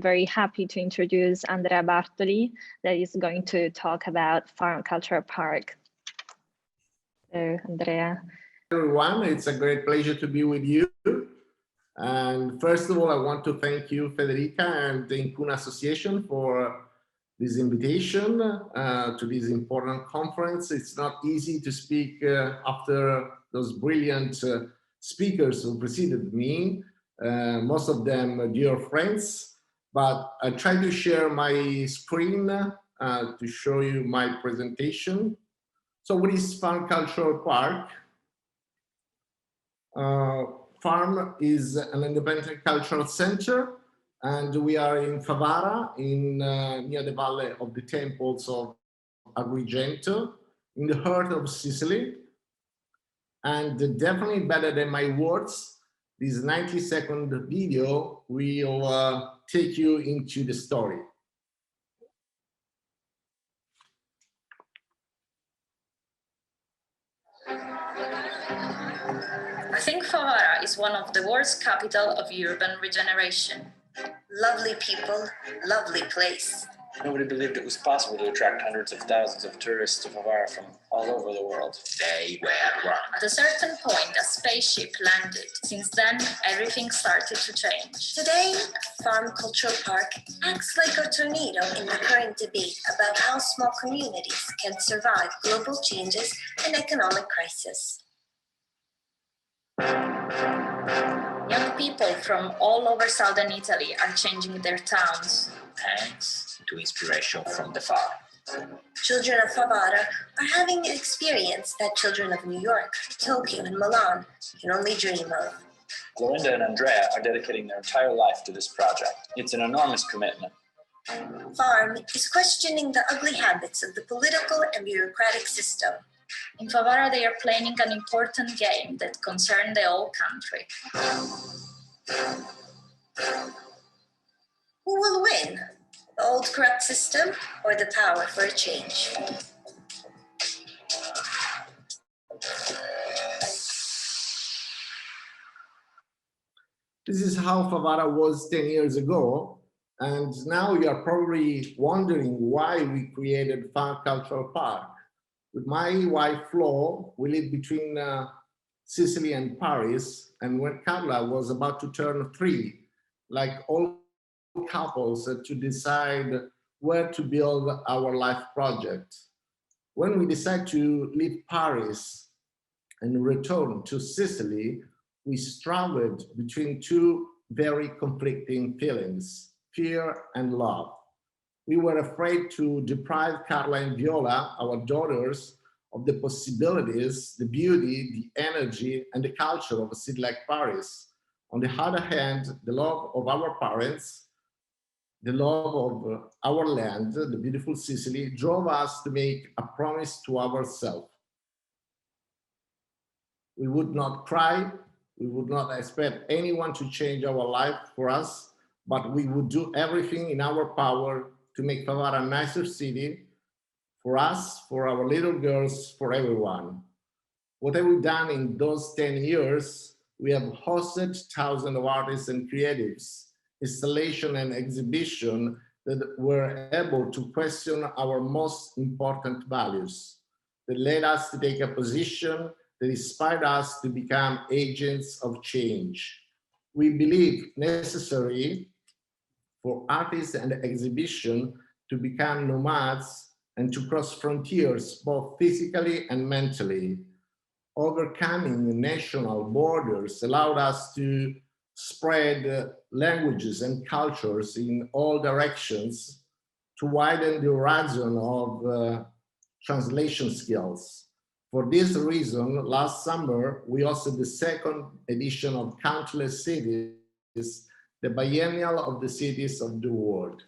very happy to introduce Andrea Bartoli, that is going to talk about Farm Cultural Park. So, Andrea. Everyone, it's a great pleasure to be with you. And first of all, I want to thank you, Federica, and the Incuna Association for this invitation to this important conference. It's not easy to speak after those brilliant speakers who preceded me, most of them dear friends, but I try to share my screen to show you my presentation. So what is Farm Cultural Park? Farm is an independent cultural center, and we are in Favara, near the Valley of the Temples of Agrigento, in the heart of Sicily. And definitely better than my words, this 90-second video will take you into the story. I think Favara is one of the world's capital of urban regeneration. Lovely people, lovely place. Nobody believed it was possible to attract hundreds of thousands of tourists to Favara from all over the world. They were wrong. At a certain point, a spaceship landed. Since then, everything started to change. Today, Farm Cultural Park acts like a tornado in the current debate about how small communities can survive global changes and economic crisis. Young people from all over southern Italy are changing their towns. Thanks to inspiration from the farm. Children of Favara are having an experience that children of New York, Tokyo, and Milan can only dream of. Glorinda and Andrea are dedicating their entire life to this project. It's an enormous commitment. Farm is questioning the ugly habits of the political and bureaucratic system. In Favara, they are playing an important game that concerns the whole country. Who will win? The old corrupt system or the power for a change? This is how Favara was 10 years ago. And now you are probably wondering why we created Farm Cultural Park. With my wife, Flo, we live between Sicily and Paris. And when Carla was about to turn 3, like all couples, to decide where to build our life project. When we decided to leave Paris and return to Sicily, we struggled between two very conflicting feelings, fear and love. We were afraid to deprive Carla and Viola, our daughters, of the possibilities, the beauty, the energy, and the culture of a city like Paris. On the other hand, the love of our parents, the love of our land, the beautiful Sicily, drove us to make a promise to ourselves. We would not cry, we would not expect anyone to change our life for us, but we would do everything in our power to make Favara a nicer city for us, for our little girls, for everyone. What have we done in those 10 years? We have hosted thousands of artists and creatives, installation and exhibition that were able to question our most important values, that led us to take a position that inspired us to become agents of change. We believe necessary for artists and exhibition to become nomads and to cross frontiers, both physically and mentally. Overcoming national borders allowed us to spread languages and cultures in all directions, to widen the horizon of translation skills. For this reason, last summer, we hosted the second edition of Countless Cities, the biennial of the cities of the world.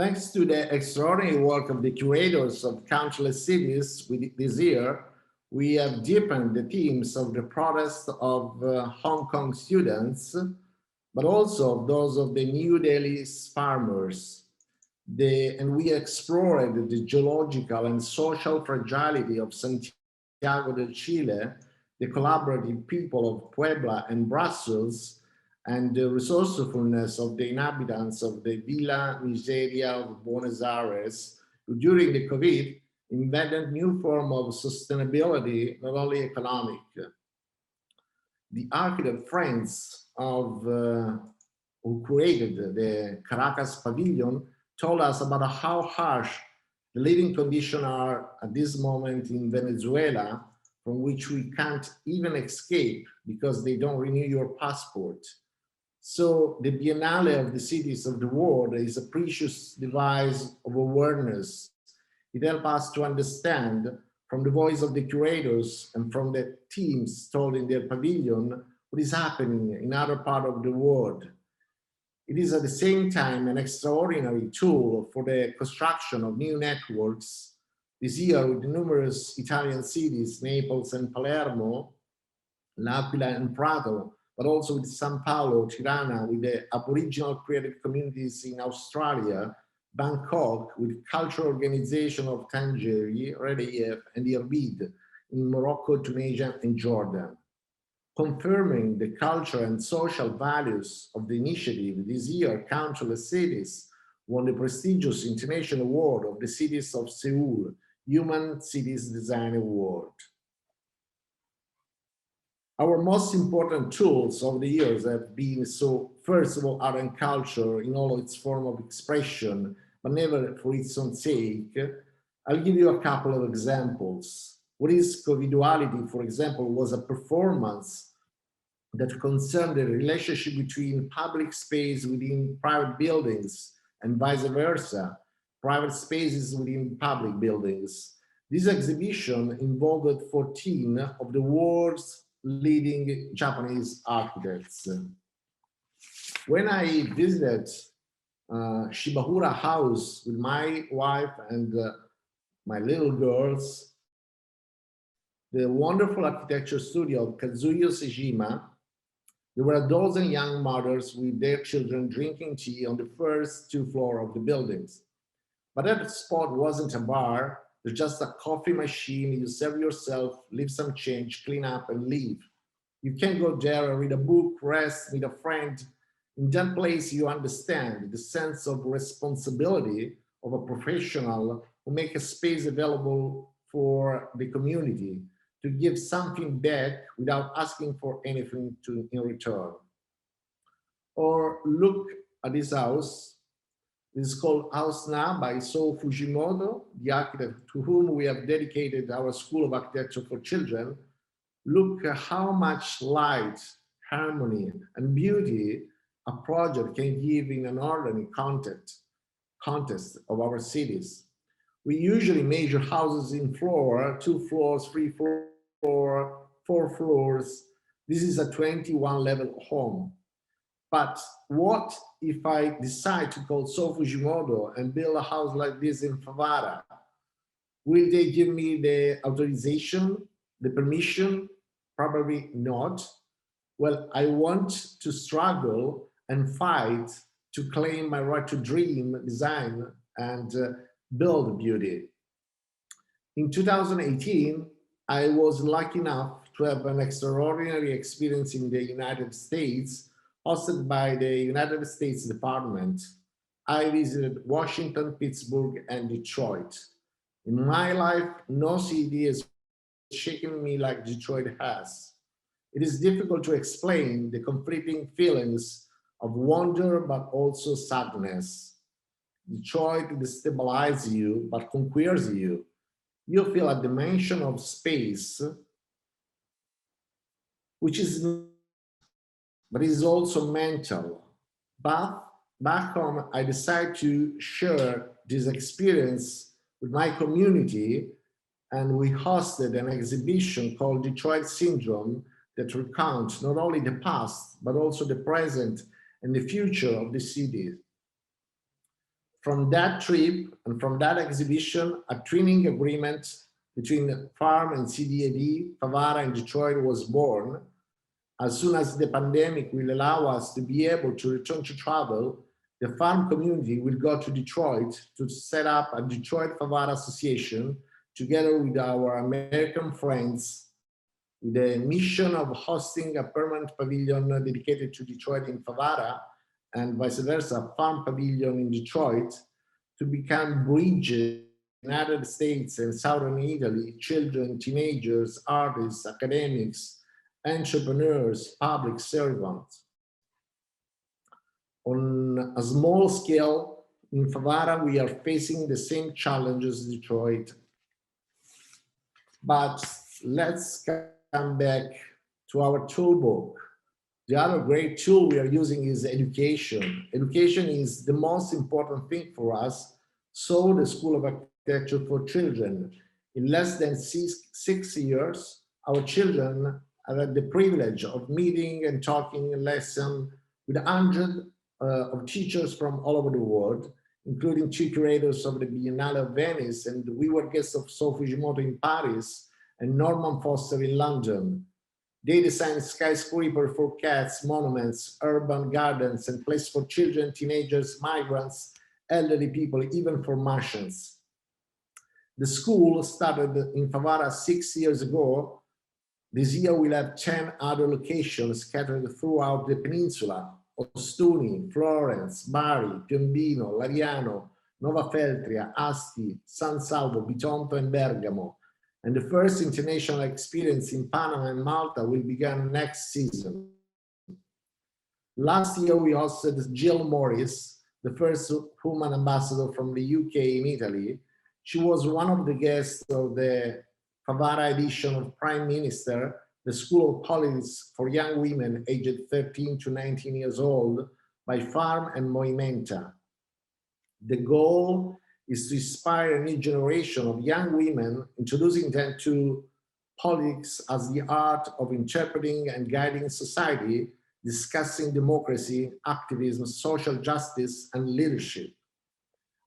Thanks to the extraordinary work of the curators of countless cities this year, we have deepened the themes of the protest of Hong Kong students, but also those of the New Delhi's farmers. And we explored the geological and social fragility of Santiago de Chile, the collaborative people of Puebla and Brussels, and the resourcefulness of the inhabitants of the Villa Miseria of Buenos Aires, who during the COVID invented new form of sustainability, not only economic. The architect friends of who created the Caracas Pavilion told us about how harsh the living conditions are at this moment in Venezuela, from which we can't even escape because they don't renew your passport. So the Biennale of the Cities of the World is a precious device of awareness. It helps us to understand from the voice of the curators and from the teams told in their pavilion what is happening in other parts of the world. It is at the same time an extraordinary tool for the construction of new networks. This year, with numerous Italian cities, Naples and Palermo, L'Aquila and Prato, but also with São Paulo, Tirana, with the Aboriginal creative communities in Australia, Bangkok, with cultural organization of Tangier, Relief, and Irbid in Morocco, Tunisia, and Jordan. Confirming the cultural and social values of the initiative, this year, countless cities won the prestigious International Award of the Cities of Seoul, Human Cities Design Award. Our most important tools over the years have been, first of all, art and culture in all its form of expression, but never for its own sake. I'll give you a couple of examples. What is Coviduality, for example, was a performance that concerned the relationship between public space within private buildings and vice versa, private spaces within public buildings. This exhibition involved 14 of the world's leading Japanese architects. When I visited Shibahura House with my wife and my little girls, the wonderful architecture studio of Kazuyo Sejima, there were a dozen young mothers with their children drinking tea on the first 2 floors of the buildings. But that spot wasn't a bar. There's just a coffee machine. You serve yourself, leave some change, clean up, and leave. You can go there, read a book, rest, meet a friend. In that place, you understand the sense of responsibility of a professional who make a space available for the community to give something back without asking for anything in return. Or look at this house. This is called House Na by So Fujimoto, the architect to whom we have dedicated our School of Architecture for Children. Look at how much light, harmony, and beauty a project can give in an ordinary context of our cities. We usually measure houses in floor, 2 floors, 3 floors, 4 floors. This is a 21 level home. But what if I decide to call So Fujimoto and build a house like this in Favara? Will they give me the authorization, the permission? Probably not. Well, I want to struggle and fight to claim my right to dream, design, and build beauty. In 2018, I was lucky enough to have an extraordinary experience in the United States, hosted by the United States Department. I visited Washington, Pittsburgh, and Detroit. In my life, no city has shaken me like Detroit has. It is difficult to explain the conflicting feelings of wonder, but also sadness. Detroit destabilizes you, but conquers you. You feel a dimension of space, which is, but is also mental. But back home, I decided to share this experience with my community, and we hosted an exhibition called Detroit Syndrome that recounts not only the past, but also the present and the future of the city. from that trip and from that exhibition, a twinning agreement between Farm and CDAD, Favara and Detroit was born. As soon as the pandemic will allow us to be able to return to travel, the farm community will go to Detroit to set up a Detroit Favara Association together with our American friends, with the mission of hosting a permanent pavilion dedicated to Detroit in Favara and vice versa, a farm pavilion in Detroit, to become bridges in United States and Southern Italy, children, teenagers, artists, academics, entrepreneurs, public servants. On a small scale, in Favara, we are facing the same challenges as Detroit. But let's come back to our toolbox. The other great tool we are using is education. Education is the most important thing for us. So the School of Architecture for Children, in less than 6 years, our children have had the privilege of meeting and talking in lesson with hundreds of teachers from all over the world, including 2 curators of the Biennale of Venice, and we were guests of Sophie Gimoto in Paris and Norman Foster in London. They designed skyscrapers for cats, monuments, urban gardens, and places for children, teenagers, migrants, elderly people, even for Martians. The school started in Favara 6 years ago. This year we'll have 10 other locations scattered throughout the peninsula: Ostuni, Florence, Bari, Piombino, Lariano, Nova Feltria, Asti, San Salvo, Bitonto, and Bergamo. And the first international experience in Panama and Malta will begin next season. Last year we hosted Jill Morris, the first woman ambassador from the UK in Italy. She was one of the guests of the Favara edition of Prime Minister, the School of Politics for young women aged 13 to 19 years old by Farm and Movimenta. The goal is to inspire a new generation of young women, introducing them to politics as the art of interpreting and guiding society, discussing democracy, activism, social justice, and leadership.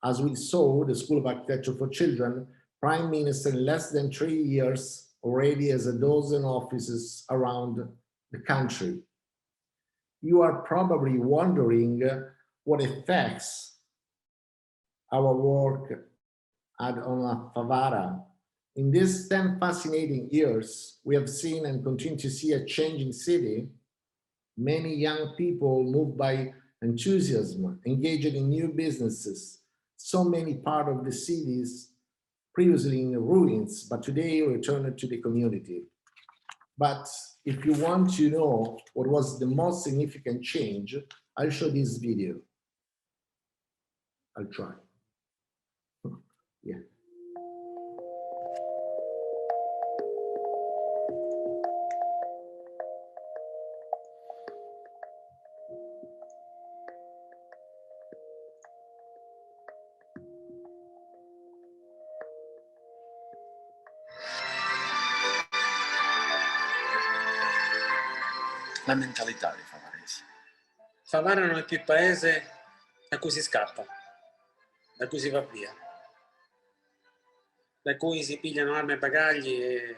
As we saw, the School of Architecture for Children, Prime Minister in less than 3 years already has a dozen offices around the country. You are probably wondering what effects our work had on Favara. In these 10 fascinating years, we have seen and continue to see a changing city. Many young people moved by enthusiasm, engaged in new businesses. So many part of the cities previously in ruins, but today returned to the community. But if you want to know what was the most significant change, I'll show this video. I'll try. Yeah. La mentalità dei favaresi. Favara non è più il paese da cui si scappa, da cui si va via, da cui si pigliano armi e bagagli e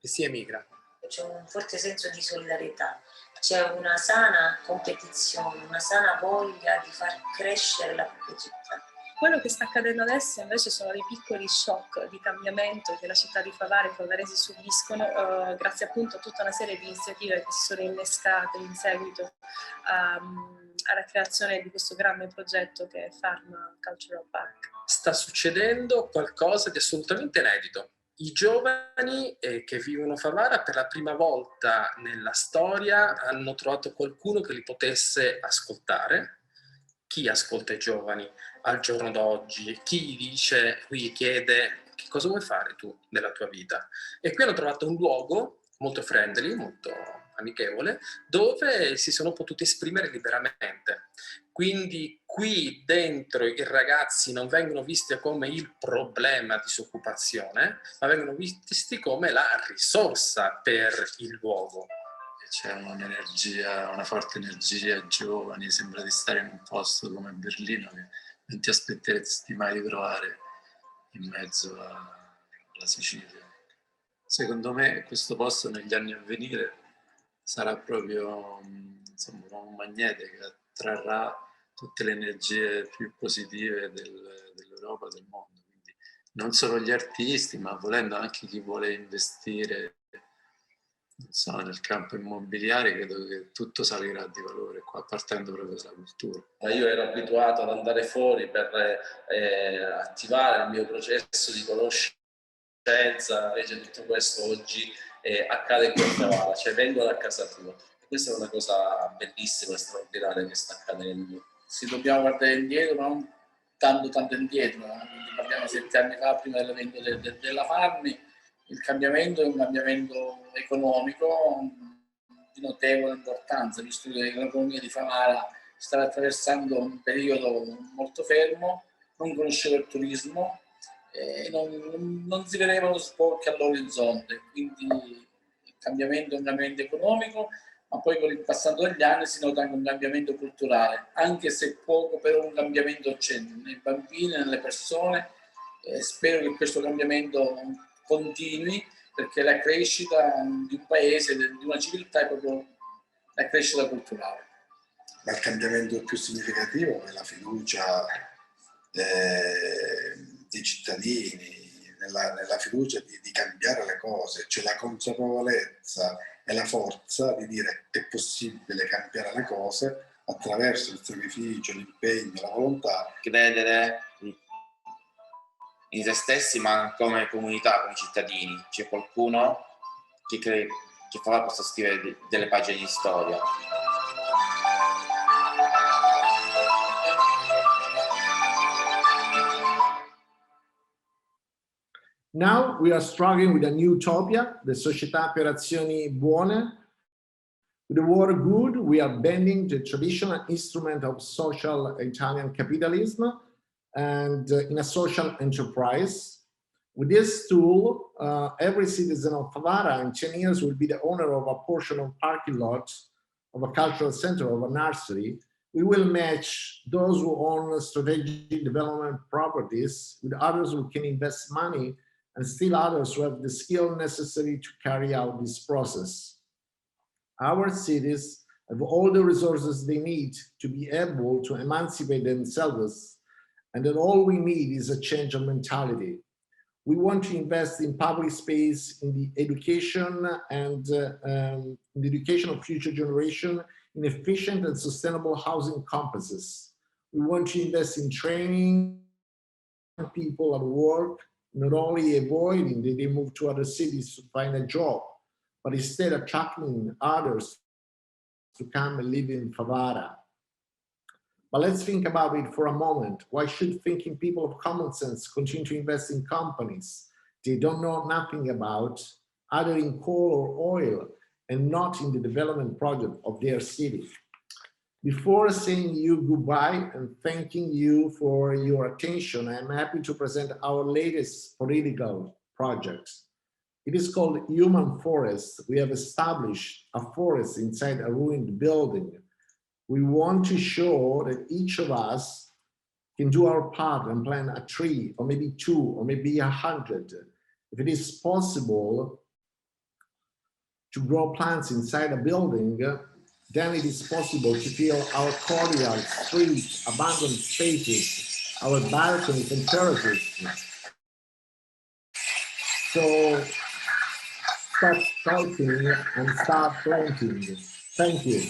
si emigra. C'è un forte senso di solidarietà, c'è una sana competizione, una sana voglia di far crescere la propria città. Quello che sta accadendo adesso invece sono dei piccoli shock di cambiamento che la città di Favara e i favaresi subiscono grazie appunto a tutta una serie di iniziative che si sono innescate in seguito alla creazione di questo grande progetto che è Farm Cultural Park. Sta succedendo qualcosa di assolutamente inedito. I giovani che vivono Favara per la prima volta nella storia hanno trovato qualcuno che li potesse ascoltare. Chi ascolta i giovani al giorno d'oggi? Chi dice, qui chiede che cosa vuoi fare tu nella tua vita? E qui hanno trovato un luogo molto friendly, molto amichevole, dove si sono potuti esprimere liberamente. Quindi qui dentro i ragazzi non vengono visti come il problema di disoccupazione, ma vengono visti come la risorsa per il luogo. C'è un'energia, una forte energia, giovani, sembra di stare in un posto come Berlino che non ti aspetteresti mai di trovare in mezzo alla Sicilia. Secondo me questo posto negli anni a venire sarà proprio insomma, un magnete che attrarrà tutte le energie più positive dell'Europa, del mondo. Quindi non solo gli artisti, ma volendo anche chi vuole investire, non so, nel campo immobiliare, credo che tutto salirà di valore qua, partendo proprio dalla cultura. Io ero abituato ad andare fuori per attivare il mio processo di conoscenza, invece tutto questo oggi accade qui a Favara, cioè vengono a casa tua. Questa è una cosa bellissima e straordinaria che sta accadendo. Se dobbiamo guardare indietro, ma non tanto indietro, quindi parliamo 7 anni fa, prima dell'evento della Farmi, il cambiamento è un cambiamento economico di notevole importanza, visto che l'economia di Favara stava attraversando un periodo molto fermo, non conosceva il turismo, non si vedevano sbocchi all'orizzonte, quindi il cambiamento è un cambiamento economico, ma poi con il passaggio degli anni si nota anche un cambiamento culturale, anche se poco, però un cambiamento c'è nei bambini, nelle persone. Spero che questo cambiamento continui, perché la crescita di un paese, di una civiltà, è proprio la crescita culturale. Ma il cambiamento più significativo è la fiducia dei cittadini, nella fiducia di cambiare le cose, cioè la consapevolezza e la forza di dire che è possibile cambiare le cose attraverso il sacrificio, l'impegno, la volontà. Credere in se stessi, ma come comunità, come cittadini. C'è qualcuno che crede che Favara possa scrivere delle pagine di storia. Now we are struggling with a new utopia, the Società per Azioni Buone. With the word good, we are bending the traditional instrument of social Italian capitalism and in a social enterprise. With this tool, every citizen of Favara in 10 years will be the owner of a portion of parking lot, of a cultural center, of a nursery. We will match those who own strategic development properties with others who can invest money, and still others who have the skill necessary to carry out this process. Our cities have all the resources they need to be able to emancipate themselves, and that all we need is a change of mentality. We want to invest in public space, in the education and in the education of future generation, in efficient and sustainable housing complexes. We want to invest in training people at work, not only avoiding that they move to other cities to find a job, but instead attracting others to come and live in Favara. But let's think about it for a moment. Why should thinking people of common sense continue to invest in companies they don't know nothing about, either in coal or oil, and not in the development project of their city? Before saying you goodbye and thanking you for your attention, I'm happy to present our latest political project. It is called Human Forest. We have established a forest inside a ruined building. We want to show that each of us can do our part and plant a tree, or maybe 2, or maybe 100. If it is possible to grow plants inside a building, then it is possible to fill our corridors, streets, abandoned spaces, our balconies and terraces. So stop talking and start planting. Thank you.